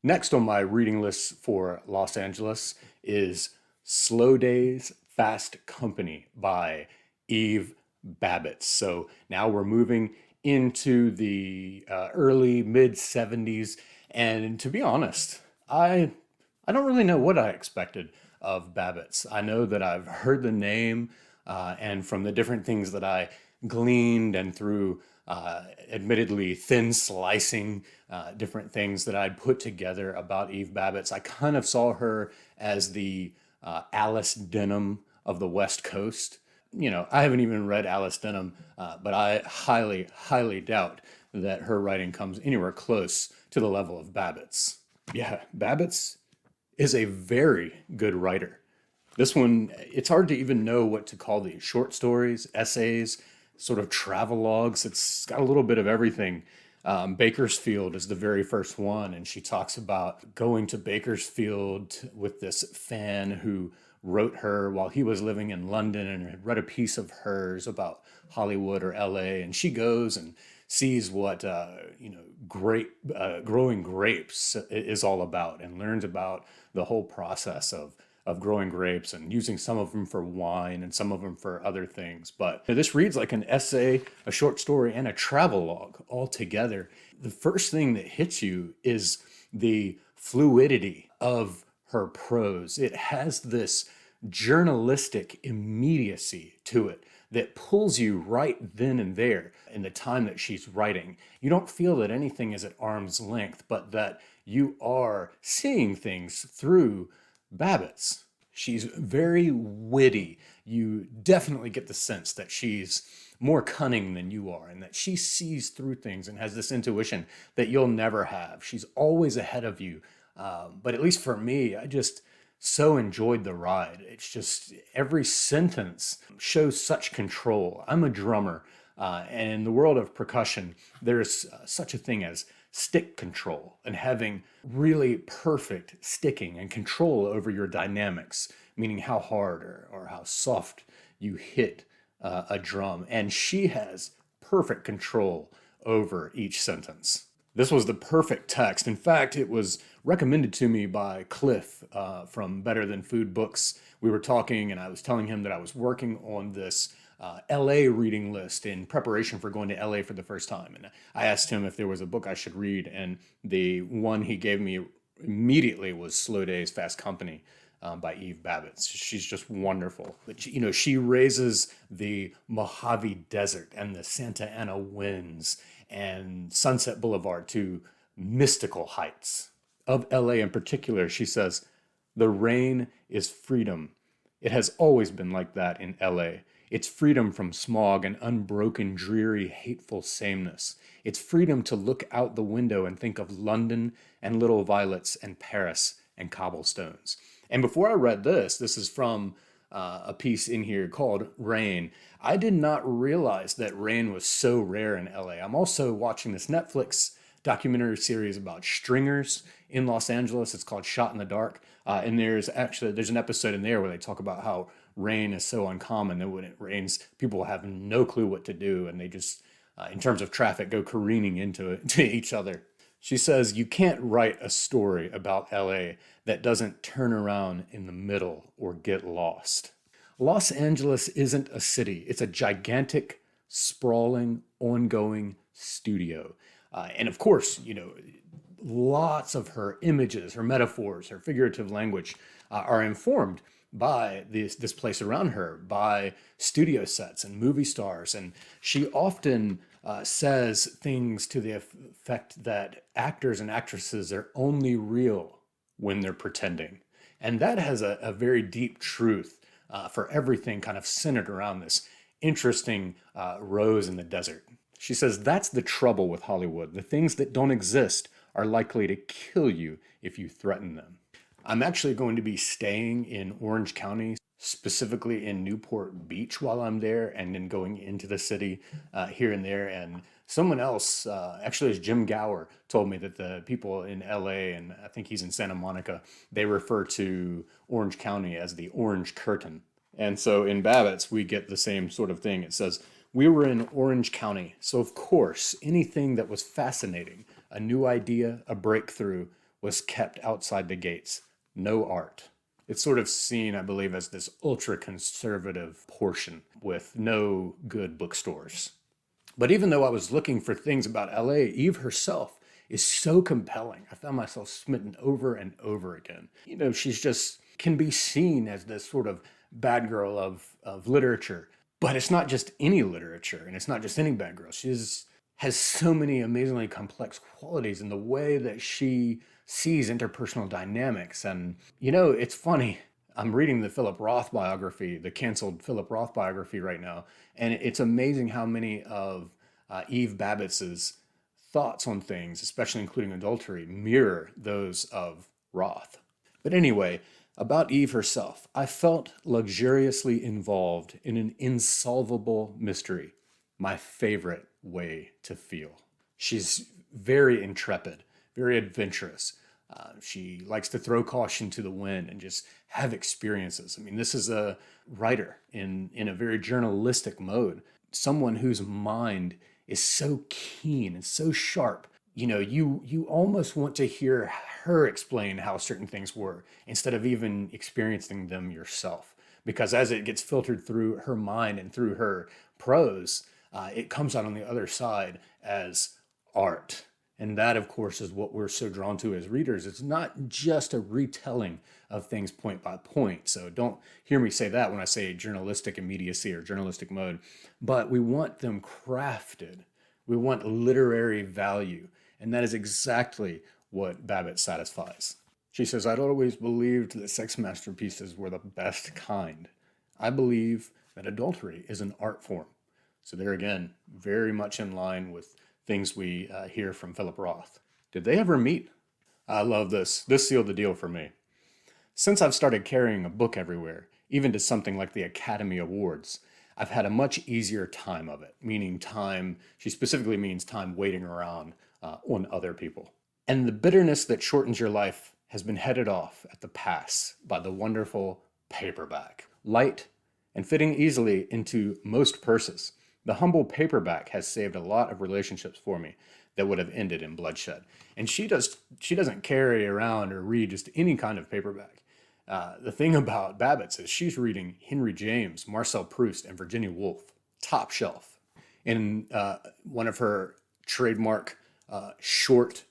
Next on my reading list for Los Angeles is Slow Days, Fast Company by Eve Babitz. So now we're moving into the early mid 70s. And to be honest, I don't really know what I expected of Babitz. I know that I've heard the name, and from the different things that I gleaned and through admittedly thin slicing different things that I'd put together about Eve Babitz, I kind of saw her as the Alice Denham of the West Coast. You know, I haven't even read Alice Denham, but I highly, highly doubt that her writing comes anywhere close to the level of Babitz. Yeah, Babitz is a very good writer. This one, it's hard to even know what to call these short stories, essays, sort of travelogues. It's got a little bit of everything. Bakersfield is the very first one, and she talks about going to Bakersfield with this fan who wrote her while he was living in London and had read a piece of hers about Hollywood or LA, and she goes and sees what growing grapes is all about, and learns about the whole process of growing grapes and using some of them for wine and some of them for other things. But this reads like an essay, a short story, and a travelogue all together. The first thing that hits you is the fluidity of her prose. It has this journalistic immediacy to it that pulls you right then and there in the time that she's writing. You don't feel that anything is at arm's length, but that you are seeing things through Babitz. She's very witty. You definitely get the sense that she's more cunning than you are, and that she sees through things and has this intuition that you'll never have. She's always ahead of you. But at least for me, I just so enjoyed the ride. It's just every sentence shows such control. I'm a drummer, and in the world of percussion, there's such a thing as stick control and having really perfect sticking and control over your dynamics, meaning how hard or how soft you hit a drum. And she has perfect control over each sentence. This was the perfect text. In fact, it was recommended to me by Cliff from Better Than Food Books. We were talking, and I was telling him that I was working on this LA reading list in preparation for going to LA for the first time. And I asked him if there was a book I should read, and the one he gave me immediately was Slow Days, Fast Company by Eve Babitz. She's just wonderful. But she raises the Mojave Desert and the Santa Ana winds and Sunset Boulevard to mystical heights. Of LA in particular, she says, "The rain is freedom. It has always been like that in LA. It's freedom from smog and unbroken, dreary, hateful sameness. It's freedom to look out the window and think of London and little violets and Paris and cobblestones." And before I read this is from a piece in here called Rain. I did not realize that rain was so rare in LA. I'm also watching this Netflix documentary series about stringers in Los Angeles. It's called Shot in the Dark. And there's an episode in there where they talk about how rain is so uncommon that when it rains, people have no clue what to do. And they just, in terms of traffic, go careening into each other. She says, "You can't write a story about LA that doesn't turn around in the middle or get lost." Los Angeles isn't a city. It's a gigantic, sprawling, ongoing studio. And of course, lots of her images, her metaphors, her figurative language are informed by this place around her, by studio sets and movie stars. And she often says things to the effect that actors and actresses are only real when they're pretending. And that has a very deep truth for everything kind of centered around this interesting rose in the desert. She says, "That's the trouble with Hollywood. The things that don't exist are likely to kill you if you threaten them." I'm actually going to be staying in Orange County, specifically in Newport Beach while I'm there, and then going into the city here and there. And someone else, actually as Jim Gower, told me that the people in LA, and I think he's in Santa Monica, they refer to Orange County as the Orange Curtain. And so in Babitz, we get the same sort of thing. It says, "We were in Orange County, so of course, anything that was fascinating, a new idea, a breakthrough, was kept outside the gates. No art. It's sort of seen, I believe, as this ultra-conservative portion with no good bookstores. But even though I was looking for things about LA, Eve herself is so compelling. I found myself smitten over and over again. She's just can be seen as this sort of bad girl of literature. But it's not just any literature, and it's not just any bad girl. Has so many amazingly complex qualities in the way that she sees interpersonal dynamics. And, it's funny. I'm reading the Philip Roth biography, the canceled Philip Roth biography right now. And it's amazing how many of Eve Babitz's thoughts on things, especially including adultery, mirror those of Roth. But anyway, about Eve herself, I felt luxuriously involved in an insolvable mystery. My favorite way to feel. She's very intrepid, very adventurous. She likes to throw caution to the wind and just have experiences. I mean, this is a writer in a very journalistic mode, someone whose mind is so keen and so sharp. You almost want to hear her explain how certain things were instead of even experiencing them yourself. Because as it gets filtered through her mind and through her prose, it comes out on the other side as art. And that, of course, is what we're so drawn to as readers. It's not just a retelling of things point by point. So don't hear me say that when I say journalistic immediacy or journalistic mode. But we want them crafted. We want literary value. And that is exactly what Babitz satisfies. She says, I'd always believed that sex masterpieces were the best kind. I believe that adultery is an art form. So there again, very much in line with things we hear from Philip Roth. Did they ever meet? I love this. This sealed the deal for me. Since I've started carrying a book everywhere, even to something like the Academy Awards, I've had a much easier time of it, meaning time, she specifically means time waiting around on other people. And the bitterness that shortens your life has been headed off at the pass by the wonderful Paperback. Light and fitting easily into most purses, the humble Paperback has saved a lot of relationships for me that would have ended in bloodshed. And she doesn't carry around or read just any kind of paperback. The thing about Babitz is she's reading Henry James, Marcel Proust, and Virginia Woolf, top shelf. In one of her trademark short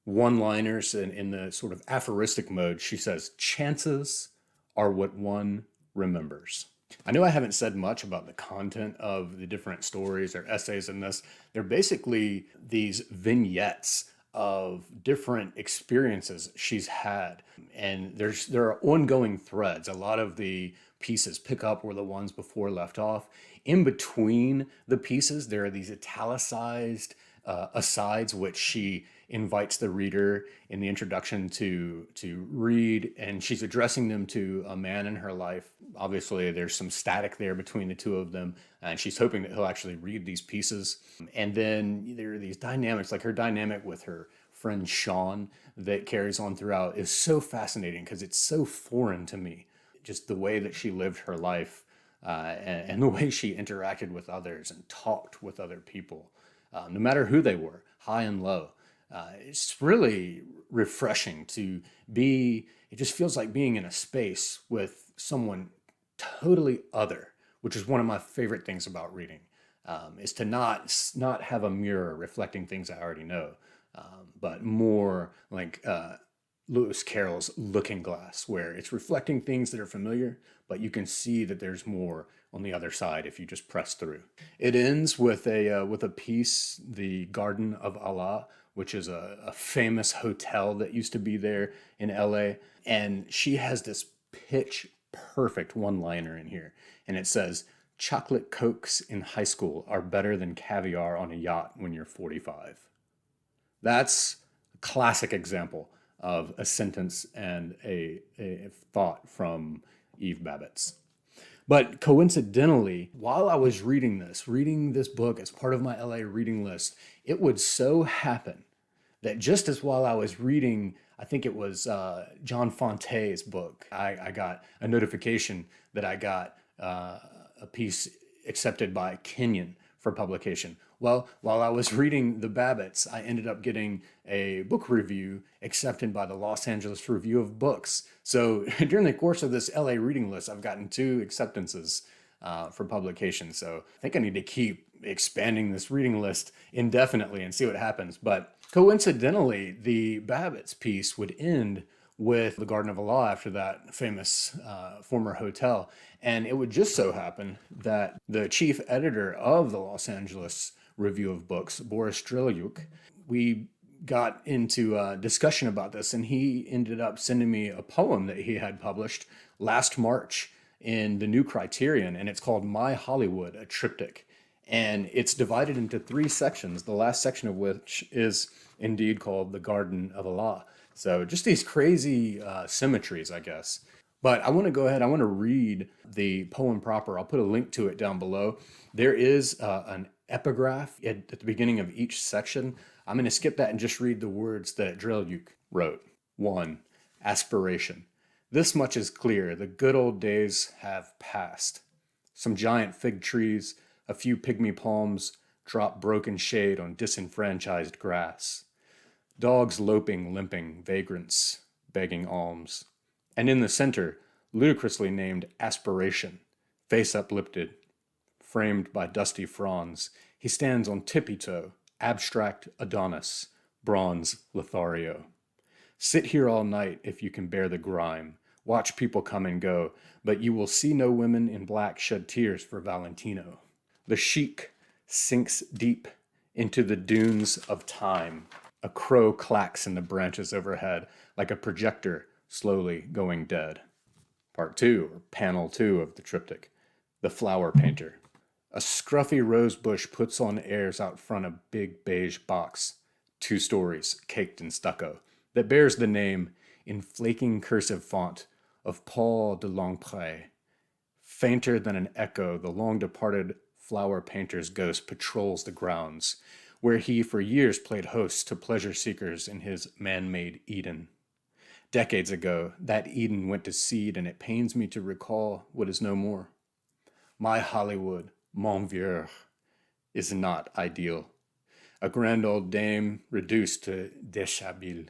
one-liners in the sort of aphoristic mode, she says, chances are what one remembers. I know I haven't said much about the content of the different stories or essays in this. They're basically these vignettes of different experiences she's had. And there are ongoing threads. A lot of the pieces pick up where the ones before left off. In between the pieces, there are these italicized asides, which she invites the reader in the introduction to read, and she's addressing them to a man in her life. Obviously, there's some static there between the two of them, and she's hoping that he'll actually read these pieces. And then there are these dynamics, like her dynamic with her friend Sean that carries on throughout is so fascinating because it's so foreign to me. Just the way that she lived her life and the way she interacted with others and talked with other people, no matter who they were, high and low. It's really refreshing to be, it just feels like being in a space with someone totally other, which is one of my favorite things about reading, is to not have a mirror reflecting things I already know, but more like Lewis Carroll's Looking Glass, where it's reflecting things that are familiar, but you can see that there's more on the other side if you just press through. It ends with a piece, The Garden of Allah, which is a famous hotel that used to be there in LA. And she has this pitch perfect one-liner in here. And it says, chocolate cokes in high school are better than caviar on a yacht when you're 45. That's a classic example of a sentence and a thought from Eve Babitz. But coincidentally, while I was reading this book as part of my LA reading list, it would so happen that just as while I was reading, I think it was John Fonte's book, I got a notification that I got a piece accepted by Kenyon for publication? Well, while I was reading the Babitz, I ended up getting a book review accepted by the Los Angeles Review of Books. So during the course of this LA reading list, I've gotten 2 acceptances for publication. So I think I need to keep expanding this reading list indefinitely and see what happens. But coincidentally, the Babitz piece would end with the Garden of Allah after that famous former hotel. And it would just so happen that the chief editor of the Los Angeles Review of Books, Boris Dralyuk, we got into a discussion about this, and he ended up sending me a poem that he had published last March in the New Criterion, and it's called My Hollywood, a Triptych. And it's divided into 3 sections, the last section of which is indeed called the Garden of Allah. So just these crazy symmetries, I guess. But I want to go ahead, I want to read the poem proper. I'll put a link to it down below. There is an epigraph at the beginning of each section. I'm going to skip that and just read the words that Dralyuk wrote. 1. Aspiration. This much is clear, the good old days have passed. Some giant fig trees, a few pygmy palms, drop broken shade on disenfranchised grass. Dogs loping, limping, vagrants begging alms. And in the center, ludicrously named Aspiration, face uplifted, framed by dusty fronds, he stands on tippy-toe, abstract Adonis, bronze Lothario. Sit here all night if you can bear the grime. Watch people come and go, but you will see no women in black shed tears for Valentino. The chic sinks deep into the dunes of time. A crow clacks in the branches overhead, like a projector slowly going dead. Part 2, or panel 2 of the triptych, The Flower Painter. A scruffy rose bush puts on airs out front a big beige box, 2 stories, caked in stucco, that bears the name, in flaking cursive font, of Paul de Longpre. Fainter than an echo, the long-departed flower painter's ghost patrols the grounds, where he for years played host to pleasure seekers in his man-made Eden. Decades ago, that Eden went to seed, and it pains me to recall what is no more. My Hollywood, mon vieux, is not ideal. A grand old dame reduced to deshabille.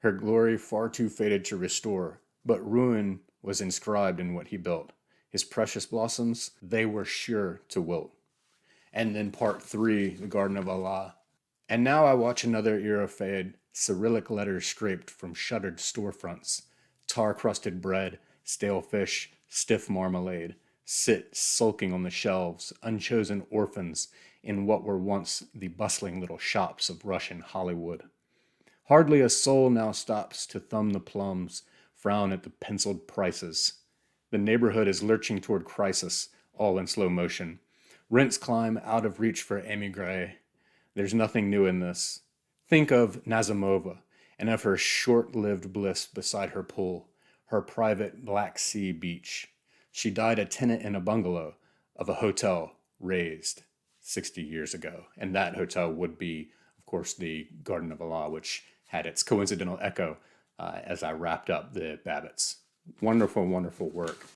Her glory far too faded to restore, but ruin was inscribed in what he built. His precious blossoms, they were sure to wilt. And then part 3, the Garden of Allah. And now I watch another era fade, Cyrillic letters scraped from shuttered storefronts, tar-crusted bread, stale fish, stiff marmalade, sit sulking on the shelves, unchosen orphans in what were once the bustling little shops of Russian Hollywood. Hardly a soul now stops to thumb the plums, frown at the penciled prices. The neighborhood is lurching toward crisis, all in slow motion. Rents climb out of reach for émigrés. There's nothing new in this. Think of Nazimova and of her short-lived bliss beside her pool, her private Black Sea beach. She died a tenant in a bungalow of a hotel raised 60 years ago. And that hotel would be, of course, the Garden of Allah, which had its coincidental echo as I wrapped up the Babitz. Wonderful, wonderful work.